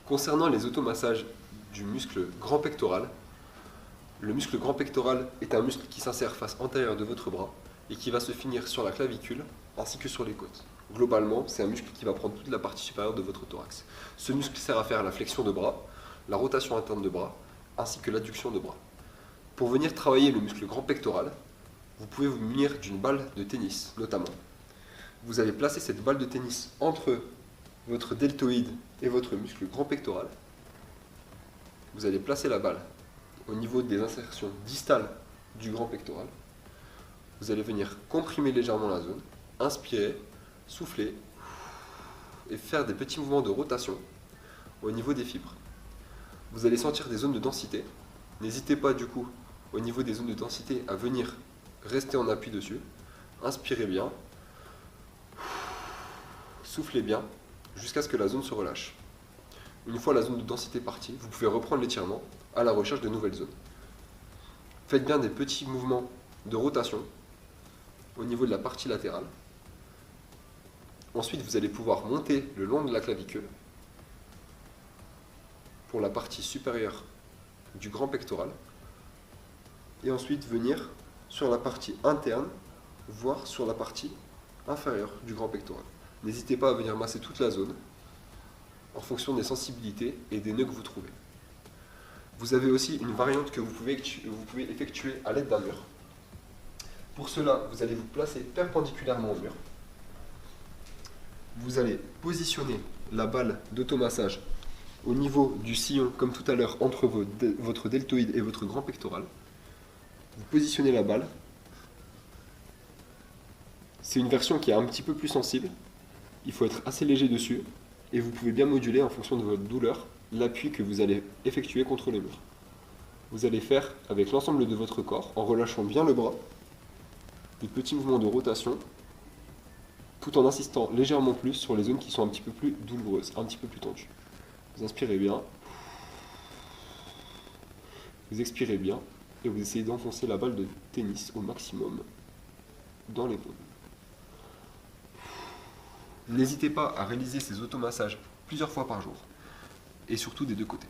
Concernant les automassages du muscle grand pectoral, le muscle grand pectoral est un muscle qui s'insère face antérieure de votre bras et qui va se finir sur la clavicule ainsi que sur les côtes. Globalement, c'est un muscle qui va prendre toute la partie supérieure de votre thorax. Ce muscle sert à faire la flexion de bras, la rotation interne de bras, ainsi que l'adduction de bras. Pour venir travailler le muscle grand pectoral, vous pouvez vous munir d'une balle de tennis, notamment. Vous allez placer cette balle de tennis entre votre deltoïde et votre muscle grand pectoral. Vous allez placer la balle au niveau des insertions distales du grand pectoral. Vous allez venir comprimer légèrement la zone, inspirer, souffler et faire des petits mouvements de rotation au niveau des fibres. Vous allez sentir des zones de densité. N'hésitez pas du coup, au niveau des zones de densité, à venir rester en appui dessus. Inspirez bien, soufflez bien, jusqu'à ce que la zone se relâche. Une fois la zone de densité partie, vous pouvez reprendre l'étirement à la recherche de nouvelles zones. Faites bien des petits mouvements de rotation au niveau de la partie latérale. Ensuite, vous allez pouvoir monter le long de la clavicule pour la partie supérieure du grand pectoral et ensuite venir sur la partie interne, voire sur la partie inférieure du grand pectoral. N'hésitez pas à venir masser toute la zone en fonction des sensibilités et des nœuds que vous trouvez. Vous avez aussi une variante que vous pouvez effectuer à l'aide d'un mur. Pour cela, vous allez vous placer perpendiculairement au mur. Vous allez positionner la balle d'automassage au niveau du sillon, comme tout à l'heure, entre votre deltoïde et votre grand pectoral. Vous positionnez la balle. C'est une version qui est un petit peu plus sensible. Il faut être assez léger dessus. Et vous pouvez bien moduler en fonction de votre douleur l'appui que vous allez effectuer contre le mur. Vous allez faire avec l'ensemble de votre corps, en relâchant bien le bras, des petits mouvements de rotation, tout en insistant légèrement plus sur les zones qui sont un petit peu plus douloureuses, un petit peu plus tendues. Vous inspirez bien, vous expirez bien, et vous essayez d'enfoncer la balle de tennis au maximum dans l'épaule. N'hésitez pas à réaliser ces automassages plusieurs fois par jour, et surtout des deux côtés.